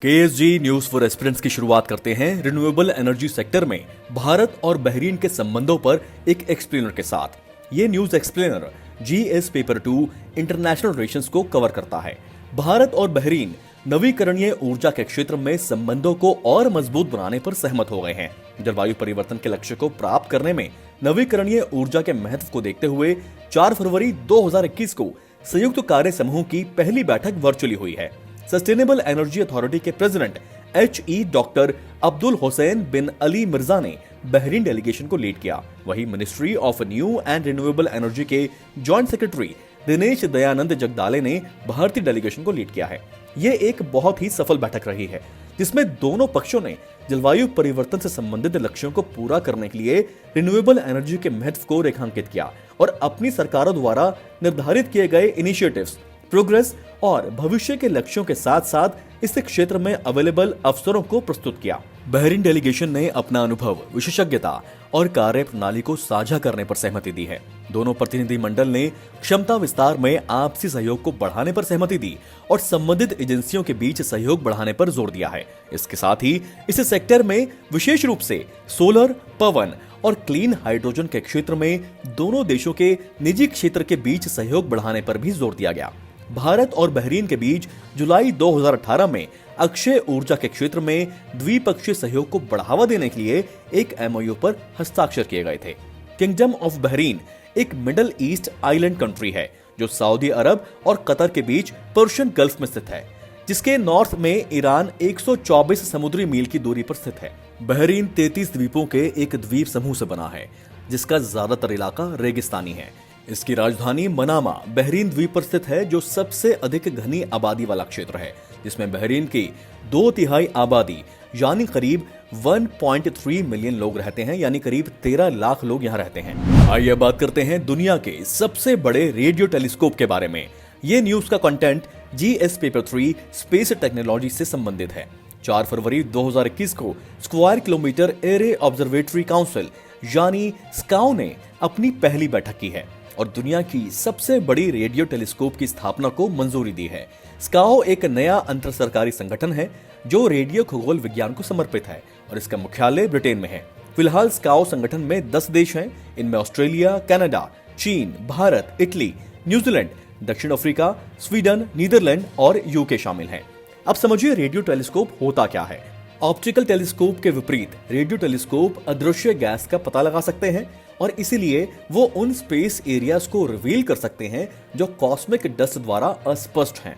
केएसजी news for aspirants की शुरुआत करते हैं रिन्यूएबल एनर्जी सेक्टर में भारत और बहरीन के संबंधों पर एक एक्सप्लेनर के साथ। ये news explainer GS paper 2 international relations को कवर करता है। भारत और बहरीन नवीकरणीय ऊर्जा के क्षेत्र में संबंधों को और मजबूत बनाने पर सहमत हो गए हैं। जलवायु परिवर्तन के लक्ष्य को प्राप्त करने में नवीकरणीय ऊर्जा के महत्व को देखते हुए 4 फरवरी 2021 को संयुक्त कार्य समूह की पहली बैठक वर्चुअली हुई है। सस्टेनेबल एनर्जी अथॉरिटी के president HE doctor Abdul Hussain bin Ali Mirza ने बहरीन डेलीगेशन को लीड किया। वहीं ministry of new and renewable energy के जॉइंट सेक्रेटरी दिनेश दयानंद जगदाले ने भारतीय डेलीगेशन को लीड किया है। ये एक बहुत ही सफल बैठक रही है, जिसमें दोनों पक्षों ने जलवायु परिवर्तन से संबंधित लक्ष्यों को पूरा करने के लिए रिन्यूएबल एनर्जी के महत्व को रेखांकित किया और अपनी सरकारों द्वारा निर्धारित किए गए इनिशिएटिव्स, प्रोग्रेस और भविष्य के लक्ष्यों के साथ साथ इस क्षेत्र में अवेलेबल अवसरों को प्रस्तुत किया। बहरीन डेलीगेशन ने अपना अनुभव, विशेषज्ञता और कार्य प्रणाली को साझा करने पर सहमति दी है। दोनों प्रतिनिधि मंडल ने क्षमता विस्तार में आपसी सहयोग को बढ़ाने पर सहमति दी और संबंधित एजेंसियों के बीच सहयोग बढ़ाने पर जोर दिया है। इसके साथ ही इस सेक्टर में विशेष रूप से सोलर, पवन और क्लीन हाइड्रोजन के क्षेत्र में दोनों देशों के निजी क्षेत्र के बीच सहयोग बढ़ाने पर भी जोर दिया गया। भारत और बहरीन के बीच जुलाई 2018 में अक्षय ऊर्जा के क्षेत्र में द्विपक्षीय सहयोग को बढ़ावा देने के लिए एक MOU पर हस्ताक्षर किए गए थे। किंगडम ऑफ बहरीन एक मिडल ईस्ट आइलैंड कंट्री है जो सऊदी अरब और कतर के बीच पर्शियन गल्फ में स्थित है, जिसके नॉर्थ में ईरान 124 समुद्री मील की दूरी पर स्थित है। बहरीन 33 द्वीपों के एक द्वीप समूह से बना है, जिसका ज्यादातर इलाका रेगिस्तानी है। इसकी राजधानी मनामा बहरीन द्वीप पर स्थित है, जो सबसे अधिक घनी आबादी वाला क्षेत्र है, जिसमें बहरीन की 2/3 आबादी यानी करीब 1.3 मिलियन लोग रहते हैं, यानी करीब 13 लाख लोग यहाँ रहते हैं। आइए बात करते हैं दुनिया के सबसे बड़े रेडियो टेलीस्कोप के बारे में। ये न्यूज का content GS paper 3 space technology से संबंधित है। 4 फरवरी 2021 को square kilometre array observatory council यानी SCAO ने अपनी पहली बैठक की है और दुनिया की सबसे बड़ी रेडियो टेलीस्कोप की स्थापना को मंजूरी दी है। SCAO एक नया अंतर सरकारी संगठन है जो रेडियो खगोल विज्ञान को समर्पित है और इसका मुख्यालय ब्रिटेन में है। फिलहाल SCAO संगठन में 10 देश हैं। इनमें ऑस्ट्रेलिया, कनाडा, चीन, भारत, इटली, न्यूजीलैंड, दक्षिण अफ्रीका, स्वीडन, नीदरलैंड और UK शामिल हैं। अब समझिए रेडियो टेलीस्कोप होता क्या है। ऑप्टिकल टेलीस्कोप के विपरीत रेडियो टेलीस्कोप अदृश्य गैस का पता लगा सकते हैं और इसीलिए वो उन स्पेस एरियाज को रिवील कर सकते हैं जो कॉस्मिक डस्ट द्वारा अस्पष्ट हैं।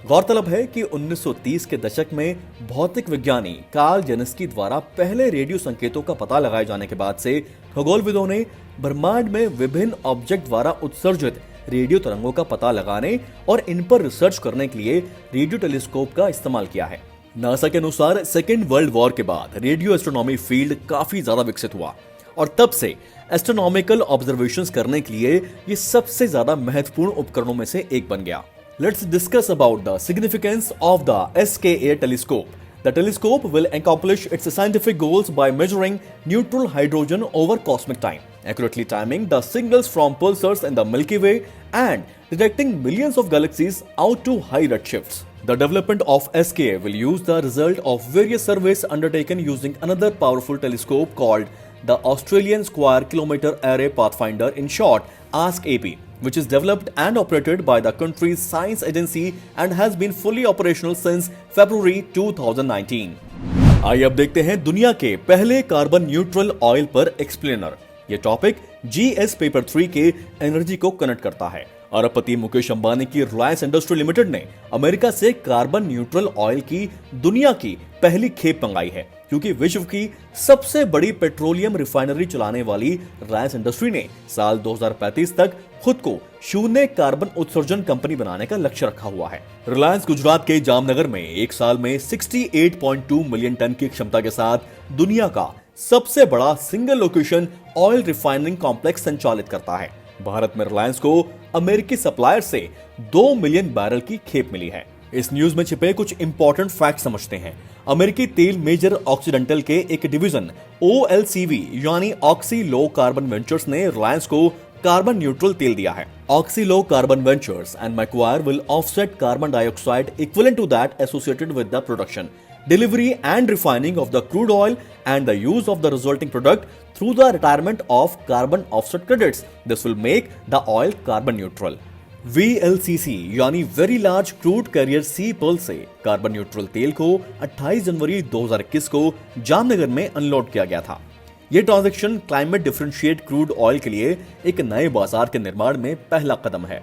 गौरतलब है कि 1930 के दशक में भौतिक विज्ञानी कार्ल जेनिस्की द्वारा पहले रेडियो संकेतों का पता लगाए जाने के बाद से खगोलविदों ने ब्रह्मांड में विभिन्न ऑब्जेक्ट द्वारा उत्सर्जित रेडियो तरंगों का पता लगाने और इन पर रिसर्च करने के लिए रेडियो टेलीस्कोप का इस्तेमाल किया है। नासा के अनुसार सेकेंड वर्ल्ड वॉर के बाद रेडियो एस्ट्रोनॉमी फील्ड काफी ज्यादा विकसित हुआ और तब से एस्ट्रोनॉमिकल ऑब्जर्वेशंस करने के लिए ये सबसे ज्यादा महत्वपूर्ण उपकरणों में से एक बन गया। Let's discuss about the significance of the SKA telescope. The telescope will accomplish its scientific goals by measuring neutral hydrogen over cosmic time, accurately timing the signals from pulsars in the Milky Way and detecting millions of galaxies out to high redshifts. The development of SKA will use the result of various surveys undertaken using another powerful telescope called the Australian Square Kilometre Array Pathfinder, in short ASK-AP, which is developed and operated by the country's science agency and has been fully operational since February 2019. आइए अब देखते हैं दुनिया के पहले carbon neutral oil पर explainer. ये topic GS paper 3 के एनर्जी को कनेक्ट करता है। अरबपति मुकेश अंबानी की रिलायंस इंडस्ट्री लिमिटेड ने अमेरिका से कार्बन न्यूट्रल ऑयल की दुनिया की पहली खेप मंगाई है, क्योंकि विश्व की सबसे बड़ी पेट्रोलियम रिफाइनरी चलाने वाली रिलायंस इंडस्ट्री ने साल 2035 तक खुद को शून्य कार्बन उत्सर्जन कंपनी बनाने का लक्ष्य रखा हुआ है। रिलायंस गुजरात के जामनगर में एक साल में 68.2 मिलियन टन की क्षमता के साथ दुनिया का सबसे बड़ा single location oil refining complex संचालित करता है। भारत में रिलायंस को अमेरिकी सप्लायर से 2 मिलियन बैरल की खेप मिली है। इस न्यूज में छिपे कुछ इंपॉर्टेंट फैक्ट समझते हैं। अमेरिकी तेल मेजर ऑक्सीडेंटल के एक डिवीजन OLCV यानी ऑक्सी लो कार्बन वेंचर्स ने रिलायंस को कार्बन न्यूट्रल तेल दिया है। Oxy Low Carbon Ventures and Macquarie will offset carbon dioxide equivalent to that associated with the production, delivery and refining of the crude oil and the use of the resulting product through the retirement of carbon offset credits. This will make the oil carbon neutral. VLCC यानी very large crude career C Perl से carbon neutral तेल को 28 जनवरी 2021 को जामनगर में unload किया गया था। यह transaction climate differentiate crude oil के लिए एक नए बाजार के निर्माण में पहला कदम है।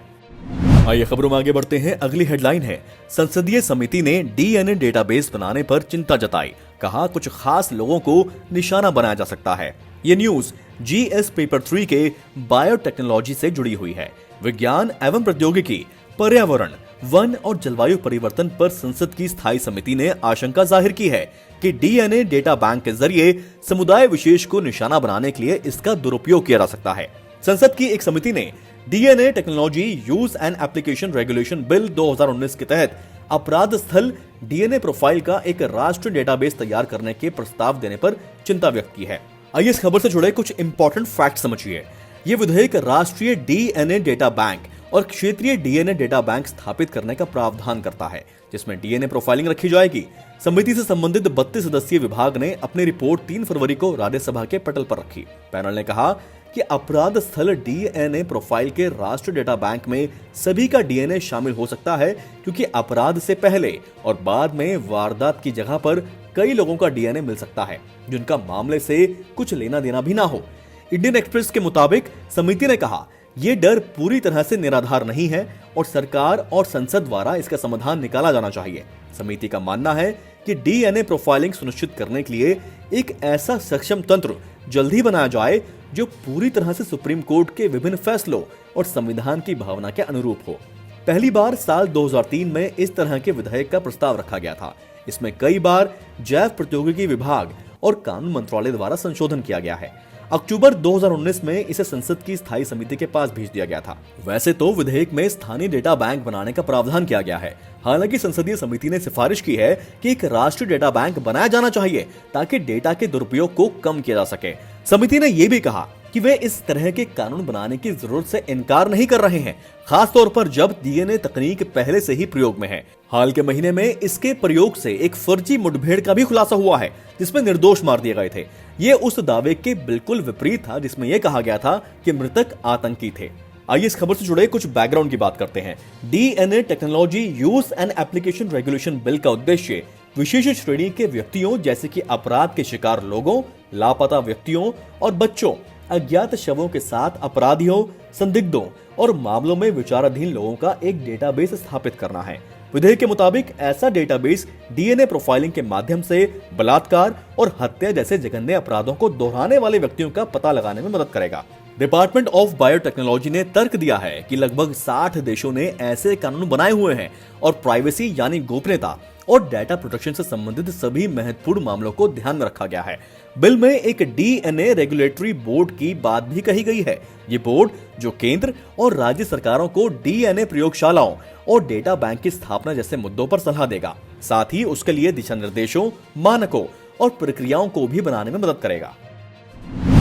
आइए खबरों में आगे बढ़ते हैं। अगली हेडलाइन है, संसदीय समिति ने डीएनए डेटाबेस बनाने पर चिंता जताई, कहा कुछ खास लोगों को निशाना बनाया जा सकता है। ये न्यूज जीएस पेपर 3 के बायोटेक्नोलॉजी से जुड़ी हुई है। विज्ञान एवं प्रौद्योगिकी, पर्यावरण, वन और जलवायु परिवर्तन पर संसद की स्थायी समिति ने आशंका जाहिर की है कि डीएनए डेटा बैंक के जरिए समुदाय विशेष को निशाना बनाने के लिए इसका दुरुपयोग किया जा सकता है। संसद की एक समिति ने DNA technology use and application regulation bill 2019 के तहत अपराध स्थल डीएनए प्रोफाइल का एक राष्ट्रीय डेटाबेस तैयार करने के प्रस्ताव देने पर चिंता व्यक्त की है। आइए इस खबर से जुड़े कुछ इंपॉर्टेंट फैक्ट समझिए। ये विधेयक राष्ट्रीय डीएनए डेटा बैंक और क्षेत्रीय डीएनए डेटा बैंक स्थापित करने का प्रावधान करता है, जिसमें डीएनए प्रोफाइलिंग रखी जाएगी। समिति से संबंधित 32 सदस्यीय विभाग ने अपनी रिपोर्ट 3 फरवरी को राज्यसभा के पटल पर रखी। पैनल ने कहा कि अपराध स्थल डीएनए प्रोफाइल के राष्ट्रीय डेटा बैंक में सभी का डीएनए शामिल हो सकता है, क्योंकि अपराध से पहले और बाद में वारदात की जगह पर कई लोगों का डीएनए मिल सकता है जिनका मामले से कुछ लेना देना भी ना हो। इंडियन एक्सप्रेस के मुताबिक समिति ने कहा, यह डर पूरी तरह से निराधार नहीं है और सरकार और संसद द्वारा इसका समाधान निकाला जाना चाहिए। समिति का मानना है कि डीएनए प्रोफाइलिंग सुनिश्चित करने के लिए एक ऐसा सक्षम तंत्र जल्द ही बनाया जाए जो पूरी तरह से सुप्रीम कोर्ट के विभिन्न फैसलों और संविधान की भावना के अनुरूप हो। पहली बार साल 2003 में इस तरह के विधेयक का प्रस्ताव रखा गया था। इसमें कई बार जैव प्रौद्योगिकी विभाग और कानून मंत्रालय द्वारा संशोधन किया गया है। अक्टूबर 2019 में इसे संसद की स्थायी समिति के पास भेज दिया गया था। वैसे तो विधेयक में स्थानीय डेटा बैंक बनाने का प्रावधान किया गया है। हालांकि संसदीय समिति ने सिफारिश की है कि एक राष्ट्रीय डेटा बैंक बनाया जाना चाहिए ताकि डेटा के दुरुपयोग को कम किया जा सके। समिति ने यह भी कहा कि वे इस तरह के कानून बनाने की जरूरत से इनकार नहीं कर रहे हैं, खास तौर पर जब डीएनए तकनीक पहले से ही प्रयोग में है। हाल के महीने में इसके प्रयोग से एक फर्जी मुठभेड़ का भी खुलासा हुआ है, जिसमें निर्दोष मार दिए गए थे। ये उस दावे के बिल्कुल विपरीत था जिसमें यह कहा गया था कि मृतक आतंकी थे। आइए इस खबर से जुड़े कुछ बैकग्राउंड की बात करते हैं। DNA technology use and application regulation bill का उद्देश्य विशेष श्रेणी के व्यक्तियों जैसे कि अपराध के शिकार लोगों, लापता व्यक्तियों और बच्चों, अज्ञात शवों के साथ अपराधियों, संदिग्धों और मामलों में विचाराधीन लोगों का एक डेटाबेस स्थापित करना है। विधेयक के मुताबिक ऐसा डेटाबेस डीएनए प्रोफाइलिंग के माध्यम से बलात्कार और हत्या जैसे जघन्य अपराधों को दोहराने वाले व्यक्तियों का पता लगाने में मदद करेगा। डिपार्टमेंट ऑफ बायोटेक्नोलॉजी ने तर्क दिया है कि लगभग 60 देशों ने ऐसे कानून बनाए हुए हैं और प्राइवेसी यानी गोपनीयता और डेटा प्रोटेक्शन से संबंधित सभी महत्वपूर्ण मामलों को ध्यान में रखा गया है। बिल में एक डीएनए रेगुलेटरी बोर्ड की बात भी कही गई है। ये बोर्ड जो केंद्र और राज्य सरकारों को डीएनए प्रयोगशालाओं और डेटा बैंक की स्थापना जैसे मुद्दों पर सलाह देगा, साथ ही उसके लिए दिशा निर्देशों, मानकों और प्रक्रियाओं को भी बनाने में मदद करेगा।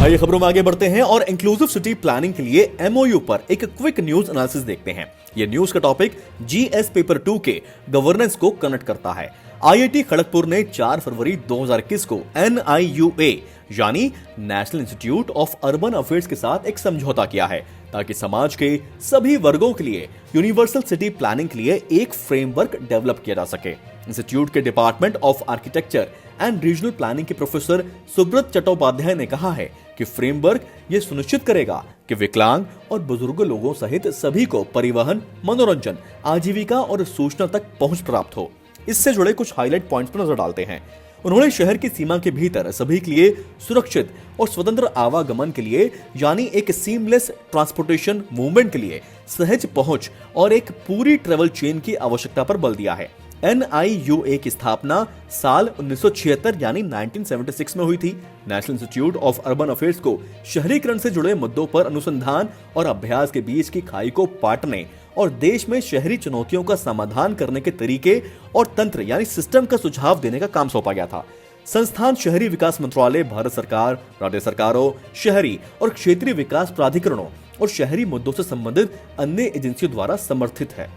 आइए खबरों में आगे बढ़ते हैं और इंक्लूसिव सिटी प्लानिंग के लिए एमओयू पर एक क्विक न्यूज एनालिसिस देखते हैं। यह न्यूज का टॉपिक जीएस पेपर 2 के गवर्नेंस को कनेक्ट करता है। आईआईटी खड़गपुर ने 4 फरवरी 2021 को NIUA यानी national institute of urban affairs के साथ एक समझौता किया है ताकि समाज के सभी वर्गों के लिए यूनिवर्सल सिटी प्लानिंग के लिए एक फ्रेमवर्क डेवलप किया जा सके। इंस्टीट्यूट के department of architecture and regional planning के प्रोफेसर सुब्रत चट्टोपाध्याय ने कहा है कि फ्रेमवर्क ये सुनिश्चित करेगा कि विकलांग और बुजुर्ग लोगों सहित सभी को परिवहन, मनोरंजन, आजीविका और सूचना तक पहुंच प्राप्त हो। इससे जुड़े कुछ हाईलाइट पॉइंट्स पर नजर डालते हैं। उन्होंने शहर की सीमा के भीतर सभी के लिए सुरक्षित और स्वतंत्र आवागमन के लिए यानी एक सीमलेस ट्रांसपोर्टेशन मूवमेंट के लिए सहज पहुंच और एक पूरी ट्रेवल चेन की आवश्यकता पर बल दिया है। NIUA की स्थापना साल 1976 यानी 1976 में हुई थी। National institute of urban affairs को शहरीकरण से जुड़े मुद्दों पर अनुसंधान और अभ्यास के बीच की खाई को पाटने और देश में शहरी चुनौतियों का समाधान करने के तरीके और तंत्र यानी सिस्टम का सुझाव देने का काम सौंपा गया था। संस्थान शहरी विकास मंत्रालय, भारत सरकार, राज्य सरकारों, शहरी और क्षेत्रीय विकास प्राधिकरणों और शहरी मुद्दों से संबंधित अन्य एजेंसियों द्वारा समर्थित है।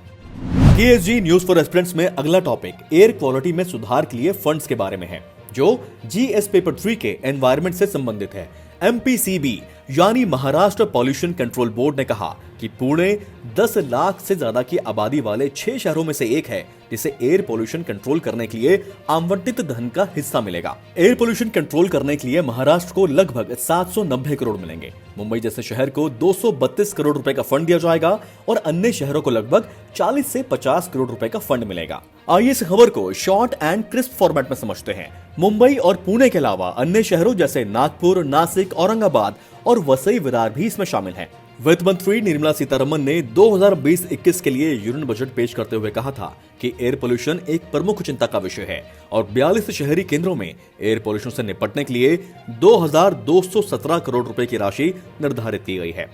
KSG न्यूज फॉर एस्पिरेंट्स में अगला टॉपिक एयर क्वालिटी में सुधार के लिए फंड्स के बारे में है, जो GS पेपर 3 के एनवायरमेंट से संबंधित है। MPCB यानी महाराष्ट्र पॉल्यूशन कंट्रोल बोर्ड ने कहा कि पुणे 10 लाख से ज्यादा की आबादी वाले 6 शहरों में से एक है जिसे एयर पोल्यूशन कंट्रोल करने के लिए आवंटित धन का हिस्सा मिलेगा। एयर पोल्यूशन कंट्रोल करने के लिए महाराष्ट्र को लगभग 790 करोड़ मिलेंगे। मुंबई जैसे शहर को 232 करोड़ रुपए का फंड दिया जाएगा और अन्य शहरों को लगभग 40 से 50 करोड़ रुपए का फंड मिलेगा। आइए इस खबर को शॉर्ट एंड क्रिस्प फॉर्मेट में समझते हैं। मुंबई और पुणे के अलावा अन्य शहरों जैसे नागपुर, नासिक, औरंगाबाद और वसई विरार भी इसमें शामिल हैं। वित्त मंत्री निर्मला सीतारमण ने 2020-21 के लिए यूनियन बजट पेश करते हुए कहा था कि एयर पोल्यूशन एक प्रमुख चिंता का विषय है और 42 शहरी केंद्रों में एयर पोल्यूशन से निपटने के लिए 2217 करोड़ रुपए की राशि निर्धारित की गई है।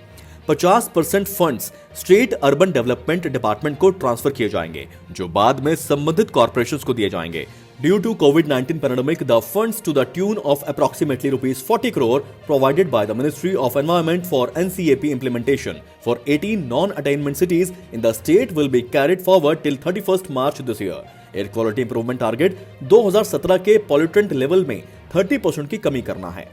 50% funds state urban development department को ट्रांसफर किए जाएंगे, जो बाद में संबंधित कॉर्पोरेशंस को दिए जाएंगे। Due to COVID-19 pandemic, the funds to the tune of approximately rupees 40 crore provided by the Ministry of Environment for NCAP implementation for 18 non-attainment cities in the state will be carried forward till 31st March this year. Air quality improvement target 2017 के pollutant level में 30% की कमी करना है।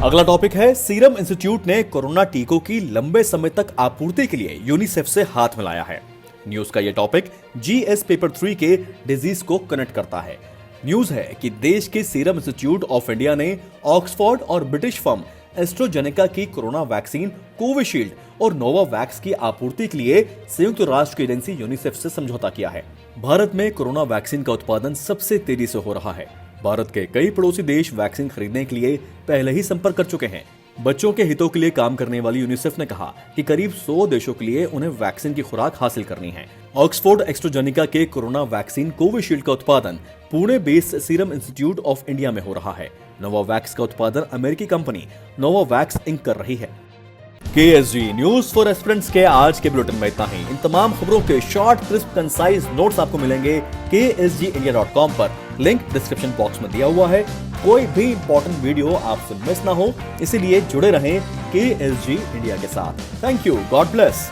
अगला topic है serum institute ने corona टीकों की लंबे समय तक आपूर्ति के लिए यूनिसेफ से हाथ मिलाया है। न्यूज का यह टॉपिक GS पेपर 3 के डिजीज को कनेक्ट करता है। न्यूज है कि देश के सीरम इंस्टीट्यूट ऑफ इंडिया ने ऑक्सफोर्ड और ब्रिटिश फर्म एस्ट्राजेनेका की कोरोना वैक्सीन कोविशील्ड और नोवावैक्स की आपूर्ति के लिए संयुक्त राष्ट्र की एजेंसी यूनिसेफ से समझौता किया है। भारत में कोरोना वैक्सीन का उत्पादन सबसे तेजी से हो रहा है। भारत के कई पड़ोसी देश वैक्सीन खरीदने के लिए पहले ही संपर्क कर चुके हैं। बच्चों के हितों के लिए काम करने वाली यूनिसेफ ने कहा कि करीब 100 देशों के लिए उन्हें वैक्सीन की खुराक हासिल करनी है। ऑक्सफोर्ड एस्ट्राजेनेका के कोरोना वैक्सीन कोविशील्ड का उत्पादन Pune based serum institute of India में हो रहा है। नोवावैक्स का उत्पादन अमेरिकी कंपनी नोवावैक्स इंक कर रही है। KSG न्यूज फॉर एस्पिरेंट्स के आज के बुलेटिन में इतना ही। इन तमाम खबरों के शॉर्ट, क्रिस्प, कंसाइज नोट्स आपको मिलेंगे ksgindia.com पर। लिंक डिस्क्रिप्शन बॉक्स में दिया हुआ है। कोई भी इंपॉर्टेंट वीडियो आपसे मिस ना हो, इसीलिए जुड़े रहें KSG इंडिया के साथ। Thank you, God bless.